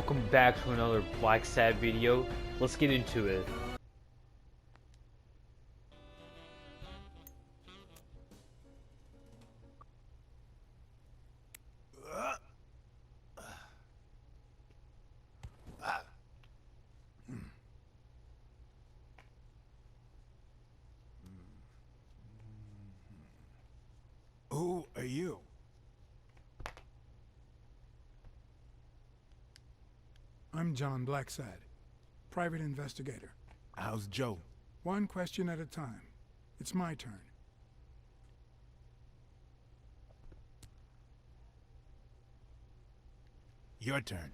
Welcome back to another Blacksad video. Let's get into it. Who are you? I'm John Blacksad, private investigator. How's Joe? One question at a time. It's my turn. Your turn.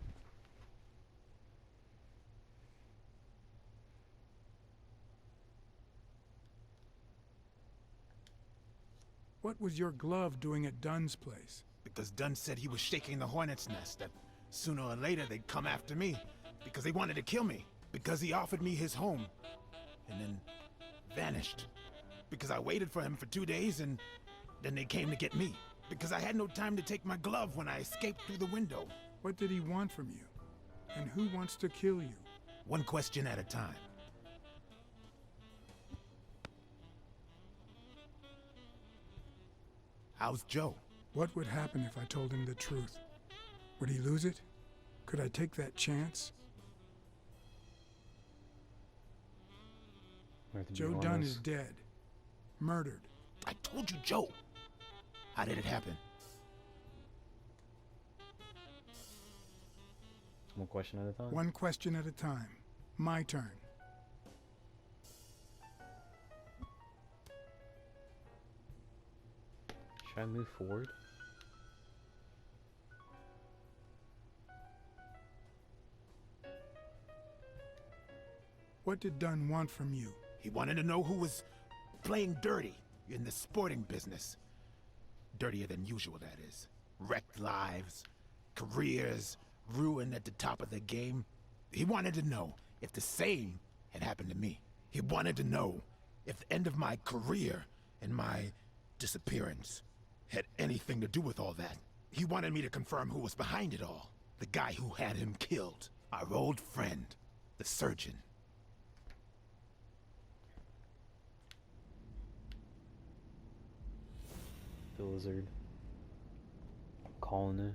What was your glove doing at Dunn's place? Because Dunn said he was shaking the hornet's nest, that sooner or later they'd come after me. Because they wanted to kill me. Because he offered me his home. And then vanished. Because I waited for him for 2 days and then they came to get me. Because I had no time to take my glove when I escaped through the window. What did he want from you? And who wants to kill you? One question at a time. How's Joe? What would happen if I told him the truth? Would he lose it? Could I take that chance? Joe Dunn is dead. Murdered. I told you, Joe. How did it happen? One question at a time. One question at a time. My turn. Should I move forward? What did Dunn want from you? He wanted to know who was playing dirty in the sporting business. Dirtier than usual, that is. Wrecked lives, careers, ruined at the top of the game. He wanted to know if the same had happened to me. He wanted to know if the end of my career and my disappearance had anything to do with all that. He wanted me to confirm who was behind it all. The guy who had him killed. Our old friend, the surgeon. The lizard. I'm calling it.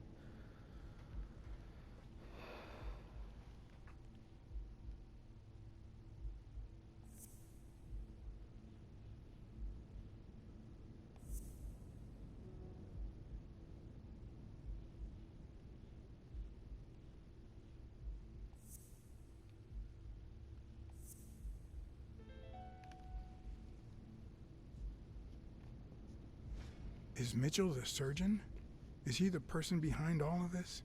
Is Mitchell the surgeon? Is he the person behind all of this?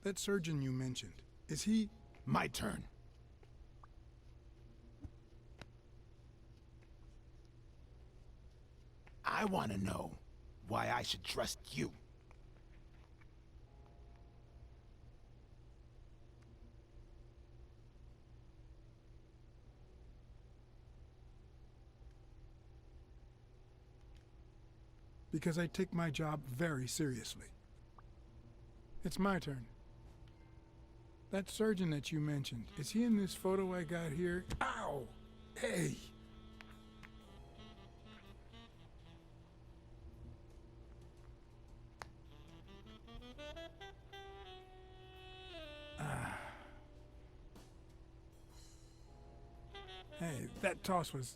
That surgeon you mentioned, is he... My turn. I want to know why I should trust you. Because I take my job very seriously. It's my turn. That surgeon that you mentioned, is he in this photo I got here? Ow! Hey! Hey, that toss was...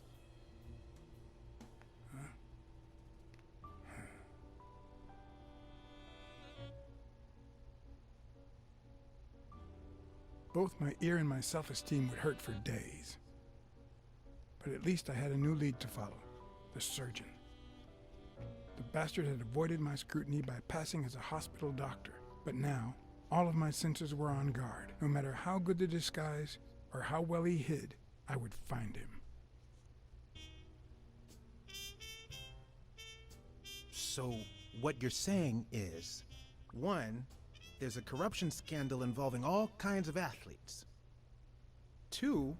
Both my ear and my self-esteem would hurt for days. But at least I had a new lead to follow, the surgeon. The bastard had avoided my scrutiny by passing as a hospital doctor. But now, all of my senses were on guard. No matter how good the disguise or how well he hid, I would find him. So, what you're saying is, one, there's a corruption scandal involving all kinds of athletes. Two,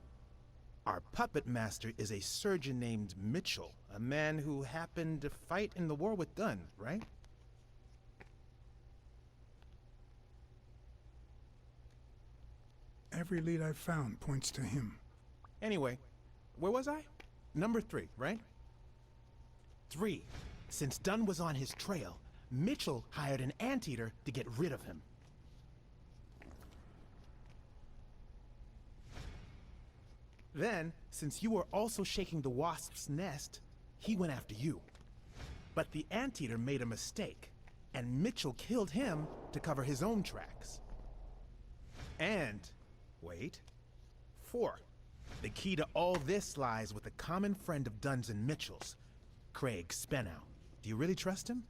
our puppet master is a surgeon named Mitchell, a man who happened to fight in the war with Dunn, right? Every lead I've found points to him. Anyway, where was I? Number 3, right? 3. Since Dunn was on his trail, Mitchell hired an anteater to get rid of him. Then, since you were also shaking the wasp's nest, he went after you. But the anteater made a mistake, and Mitchell killed him to cover his own tracks. And, wait, 4. The key to all this lies with a common friend of Dunn's and Mitchell's, Craig Spenow. Do you really trust him?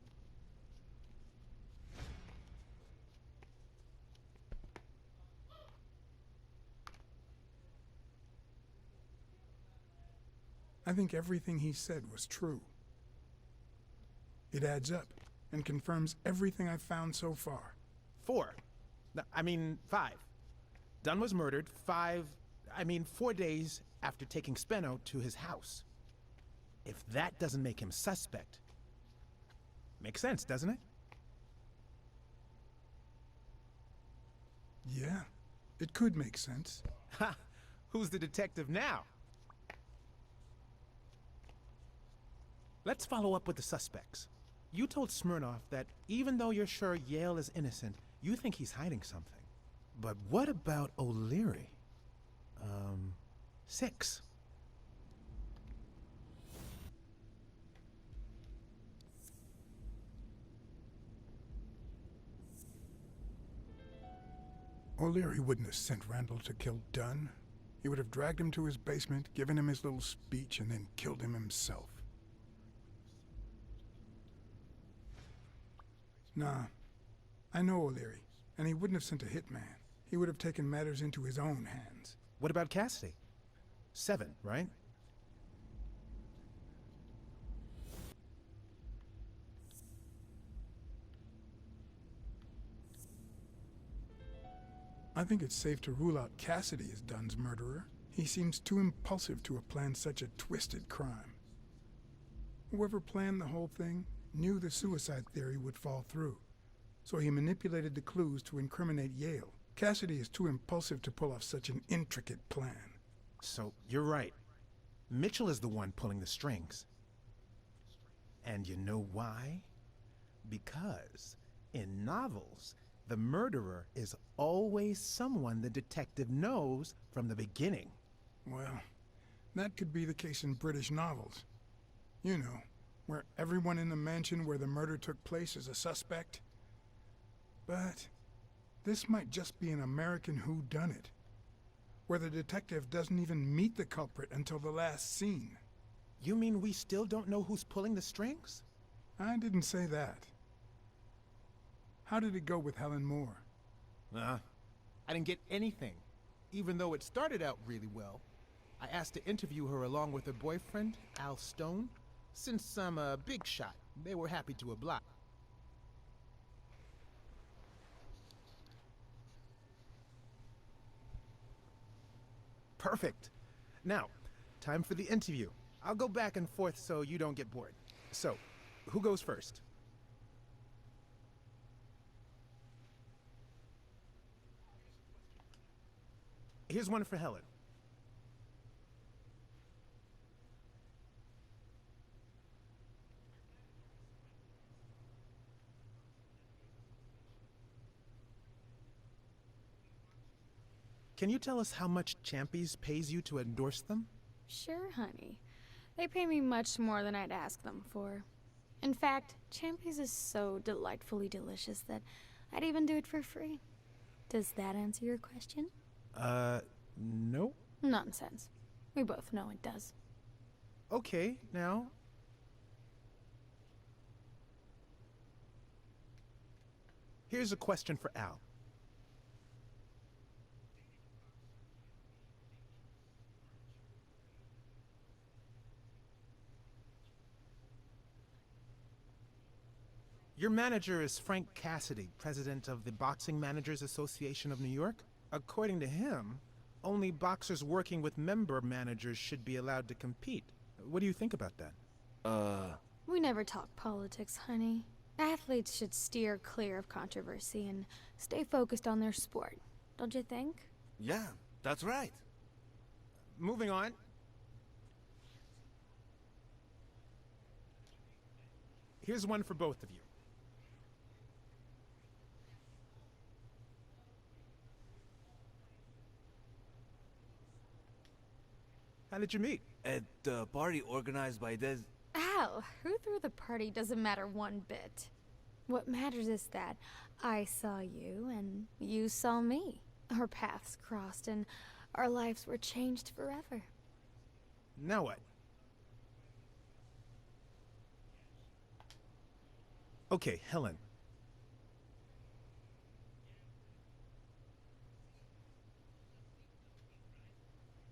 I think everything he said was true. It adds up and confirms everything I've found so far. 4. No, I mean 5. Dunn was murdered 4 days after taking Speno to his house. If that doesn't make him suspect, makes sense, doesn't it? Yeah, it could make sense. Ha! Who's the detective now? Let's follow up with the suspects. You told Smirnoff that even though you're sure Yale is innocent, you think he's hiding something. But what about O'Leary? 6. O'Leary wouldn't have sent Randall to kill Dunn. He would have dragged him to his basement, given him his little speech, and then killed him himself. Nah, I know O'Leary, and he wouldn't have sent a hitman. He would have taken matters into his own hands. What about Cassidy? 7, right? I think it's safe to rule out Cassidy as Dunn's murderer. He seems too impulsive to have planned such a twisted crime. Whoever planned the whole thing knew the suicide theory would fall through, so he manipulated the clues to incriminate Yale. Cassidy is too impulsive to pull off such an intricate plan. So, you're right. Mitchell is the one pulling the strings. And you know why? Because in novels, the murderer is always someone the detective knows from the beginning. Well, that could be the case in British novels. You know, where everyone in the mansion where the murder took place is a suspect. But this might just be an American whodunit, where the detective doesn't even meet the culprit until the last scene. You mean we still don't know who's pulling the strings? I didn't say that. How did it go with Helen Moore? I didn't get anything, even though it started out really well. I asked to interview her along with her boyfriend, Al Stone. Since I'm a big shot, they were happy to oblige. Perfect. Now, time for the interview. I'll go back and forth so you don't get bored. So, who goes first? Here's one for Helen. Can you tell us how much Champies pays you to endorse them? Sure, honey. They pay me much more than I'd ask them for. In fact, Champies is so delightfully delicious that I'd even do it for free. Does that answer your question? No. Nonsense. We both know it does. Okay, now. Here's a question for Al. Your manager is Frank Cassidy, president of the Boxing Managers Association of New York. According to him, only boxers working with member managers should be allowed to compete. What do you think about that? We never talk politics, honey. Athletes should steer clear of controversy and stay focused on their sport, don't you think? Yeah, that's right. Moving on. Here's one for both of you. How did you meet? At the party organized by Des... Al, who threw the party doesn't matter one bit. What matters is that I saw you and you saw me. Our paths crossed and our lives were changed forever. Now what? Okay, Helen.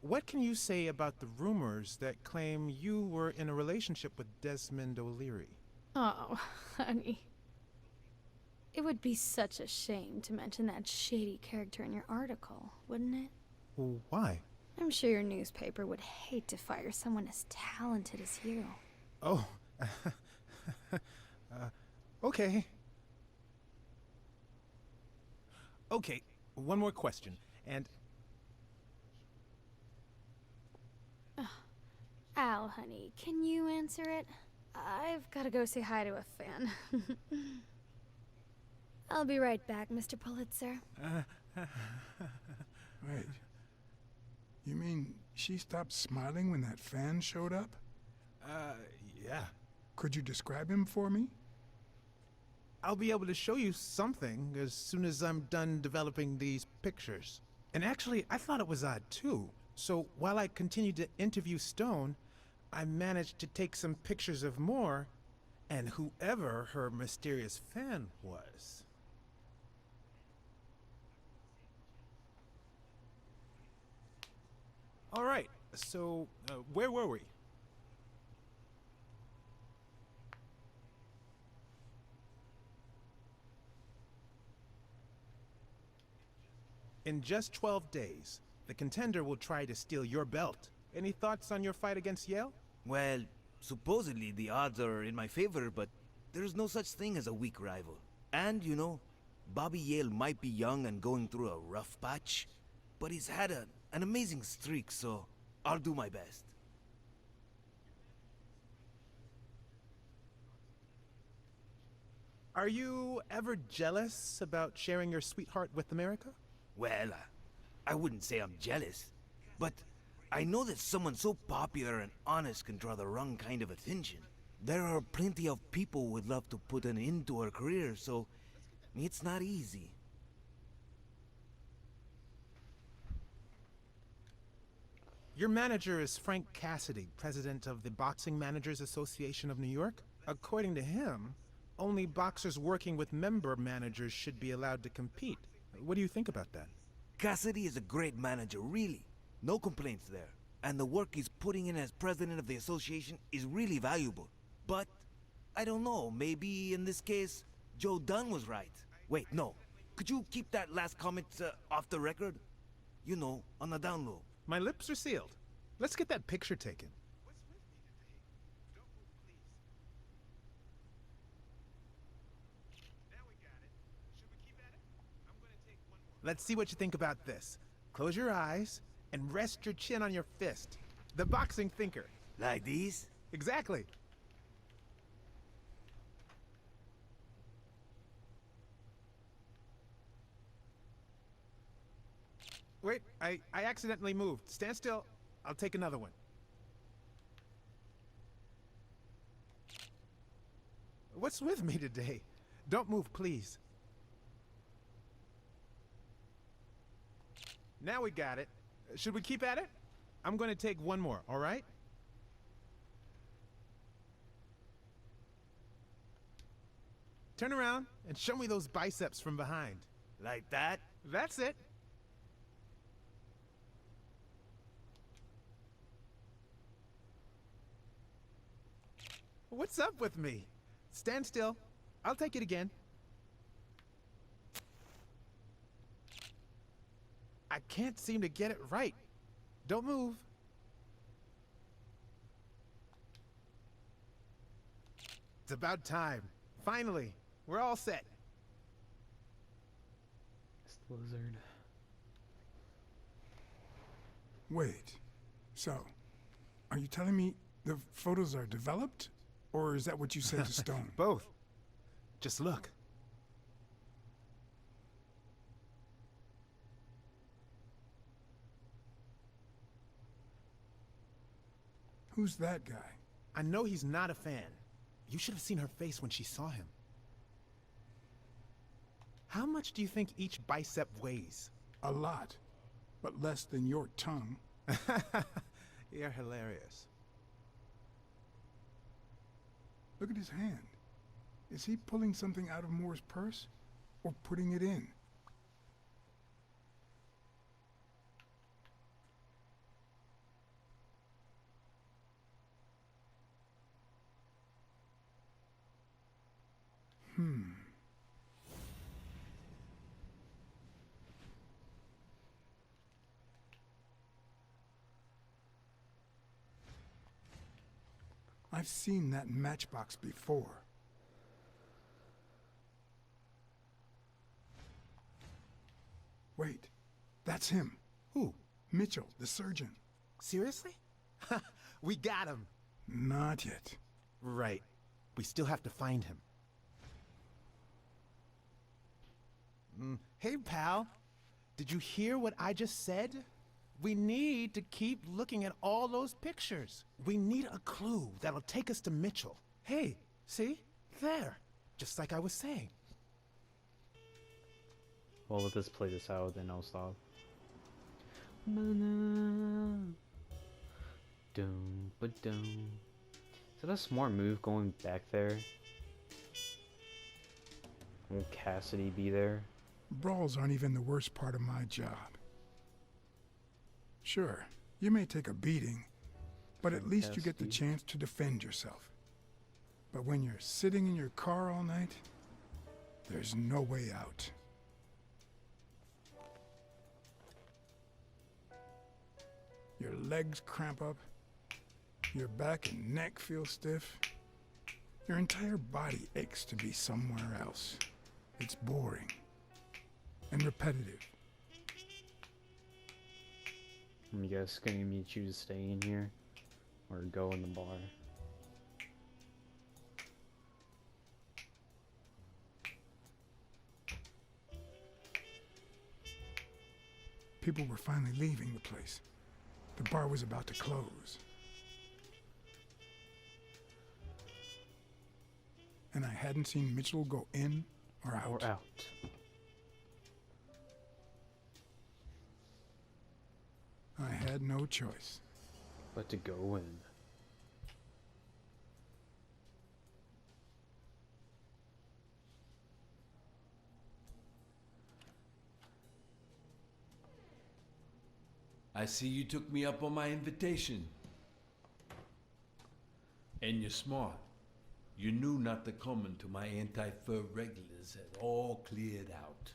What can you say about the rumors that claim you were in a relationship with Desmond O'Leary? Oh, honey. It would be such a shame to mention that shady character in your article, wouldn't it? Well, why? I'm sure your newspaper would hate to fire someone as talented as you. Oh. Okay. Okay, one more question, and... Al, honey, can you answer it? I've got to go say hi to a fan. I'll be right back, Mr. Pulitzer. Wait. You mean she stopped smiling when that fan showed up? Yeah. Could you describe him for me? I'll be able to show you something as soon as I'm done developing these pictures. And actually, I thought it was odd too. So while I continued to interview Stone, I managed to take some pictures of Moore and whoever her mysterious fan was. All right, so where were we? In just 12 days, the contender will try to steal your belt. Any thoughts on your fight against Yale? Well, supposedly the odds are in my favor, but there's no such thing as a weak rival. And, you know, Bobby Yale might be young and going through a rough patch, but he's had an amazing streak, so I'll do my best. Are you ever jealous about sharing your sweetheart with America? Well, I wouldn't say I'm jealous, but I know that someone so popular and honest can draw the wrong kind of attention. There are plenty of people who would love to put an end to her career, so it's not easy. Your manager is Frank Cassidy, president of the Boxing Managers Association of New York. According to him, only boxers working with member managers should be allowed to compete. What do you think about that? Cassidy is a great manager, really. No complaints there. And the work he's putting in as president of the association is really valuable. But, I don't know, maybe in this case, Joe Dunn was right. Wait, no. Could you keep that last comment off the record? You know, on the down low. My lips are sealed. Let's get that picture taken. Let's see what you think about this. Close your eyes and rest your chin on your fist. The boxing thinker. Like these? Exactly. Wait, I accidentally moved. Stand still. I'll take another one. What's with me today? Don't move, please. Now we got it. Should we keep at it? I'm going to take one more, all right? Turn around and show me those biceps from behind. Like that? That's it. What's up with me? Stand still. I'll take it again. I can't seem to get it right. Don't move. It's about time. Finally, we're all set. This lizard. Wait. So, are you telling me the photos are developed? Or is that what you said to Stone? Both. Just look. Who's that guy? I know he's not a fan. You should have seen her face when she saw him. How much do you think each bicep weighs? A lot. But less than your tongue. You're hilarious. Look at his hand. Is he pulling something out of Moore's purse? Or putting it in? I've seen that matchbox before. Wait, that's him. Who? Mitchell, the surgeon. Seriously? We got him. Not yet. Right. We still have to find him. Hey, pal. Did you hear what I just said? We need to keep looking at all those pictures. We need a clue that'll take us to Mitchell. Hey, see? There. Just like I was saying. Well, let us play this out, then I'll stop. Dum ba dum. Is that a smart move going back there? Won't Cassidy be there? Brawls aren't even the worst part of my job. Sure, you may take a beating, but at least you get the chance to defend yourself. But when you're sitting in your car all night, there's no way out. Your legs cramp up, your back and neck feel stiff. Your entire body aches to be somewhere else. It's boring and repetitive. You guys gonna me choose to stay in here or go in the bar? People were finally leaving the place. The bar was about to close. And I hadn't seen Mitchell go in or out. Or out. I had no choice. But to go in. I see you took me up on my invitation. And you're smart. You knew not to come until my anti-fur regulars had all cleared out.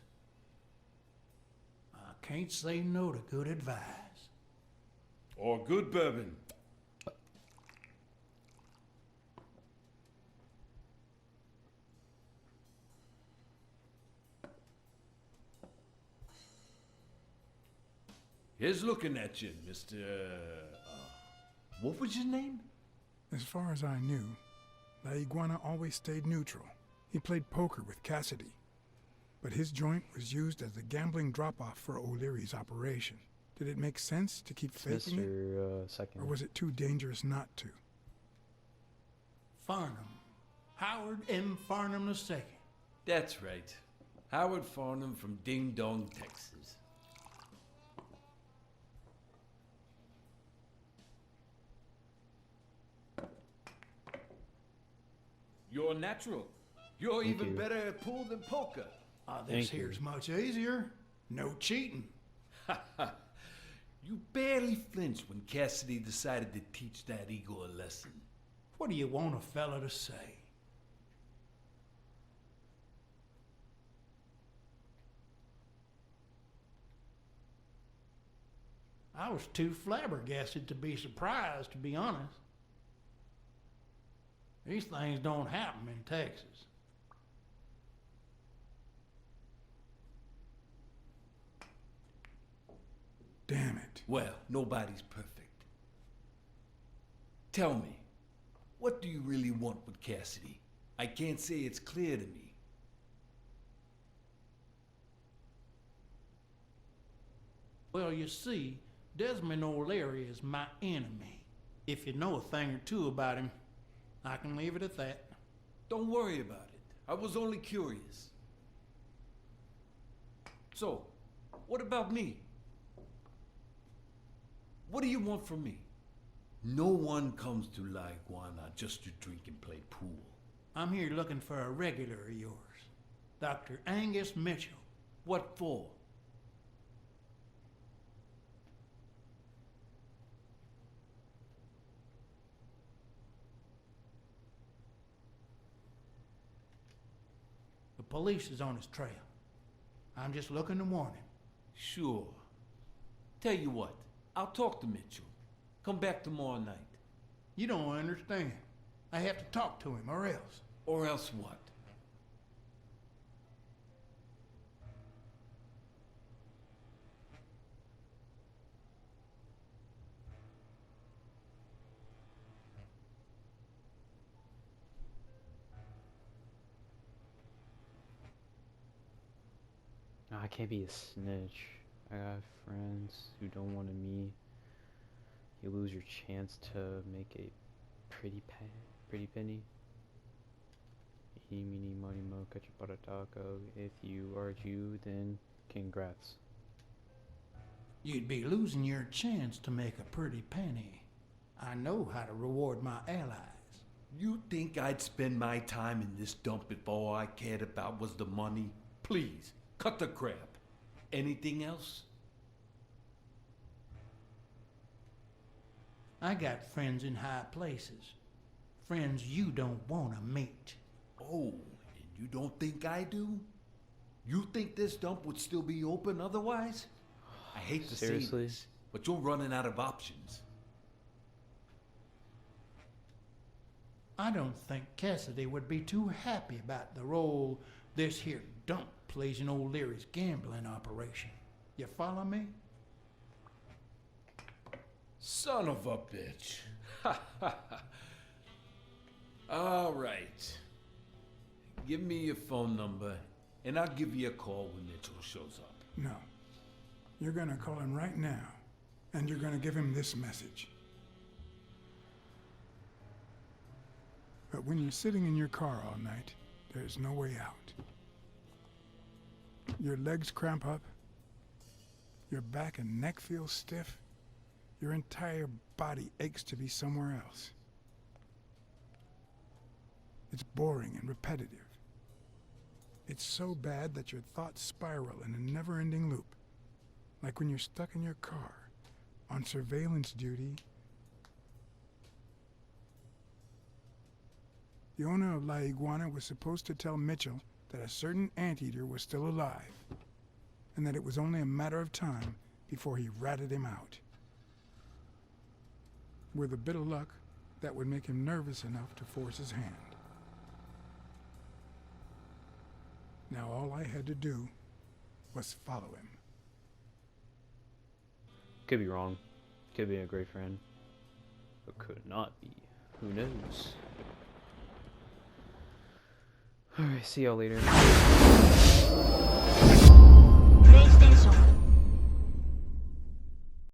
I can't say no to good advice. Or good bourbon. Here's looking at you, Mr. What was your name? As far as I knew, La Iguana always stayed neutral. He played poker with Cassidy, but his joint was used as the gambling drop-off for O'Leary's operation. Did it make sense to keep faking it? Mr. Second. Or was it too dangerous not to? Farnham. Howard M. Farnham II. That's right. Howard Farnham from Ding Dong, Texas. You're natural. You're Thank even you. better at pool than poker. This Thank you. here's much easier. No cheating. You barely flinched when Cassidy decided to teach that ego a lesson. What do you want a fella to say? I was too flabbergasted to be surprised, to be honest. These things don't happen in Texas. Damn it. Well, nobody's perfect. Tell me, what do you really want with Cassidy? I can't say it's clear to me. Well, you see, Desmond O'Leary is my enemy. If you know a thing or two about him, I can leave it at that. Don't worry about it. I was only curious. So, what about me? What do you want from me? No one comes to La Iguana just to drink and play pool. I'm here looking for a regular of yours, Dr. Angus Mitchell. What for? The police is on his trail. I'm just looking to warn him. Sure. Tell you what, I'll talk to Mitchell. Come back tomorrow night. You don't understand. I have to talk to him, or else. Or else what? No, I can't be a snitch. I got friends who don't want to meet. You lose your chance to make a pretty penny. Eeny, meeny, miny, mo, catch a butter taco. If you are a Jew, then congrats. You'd be losing your chance to make a pretty penny. I know how to reward my allies. You think I'd spend my time in this dump if all I cared about was the money? Please, cut the crap. Anything else? I got friends in high places. Friends you don't want to meet. Oh, and you don't think I do? You think this dump would still be open otherwise? I hate to say Seriously? this, but you're running out of options. I don't think Cassidy would be too happy about the role this here dump plays in old Leary's gambling operation. You follow me? Son of a bitch. All right. Give me your phone number, and I'll give you a call when Mitchell shows up. No. You're gonna call him right now, and you're gonna give him this message. But when you're sitting in your car all night, there's no way out. Your legs cramp up, your back and neck feel stiff, your entire body aches to be somewhere else. It's boring and repetitive. It's so bad that your thoughts spiral in a never-ending loop. Like when you're stuck in your car, on surveillance duty. The owner of La Iguana was supposed to tell Mitchell that a certain anteater was still alive, and that it was only a matter of time before he ratted him out. With a bit of luck, that would make him nervous enough to force his hand. Now all I had to do was follow him. Could be wrong. Could be a great friend. But could not be. Who knows? Alright, see y'all later.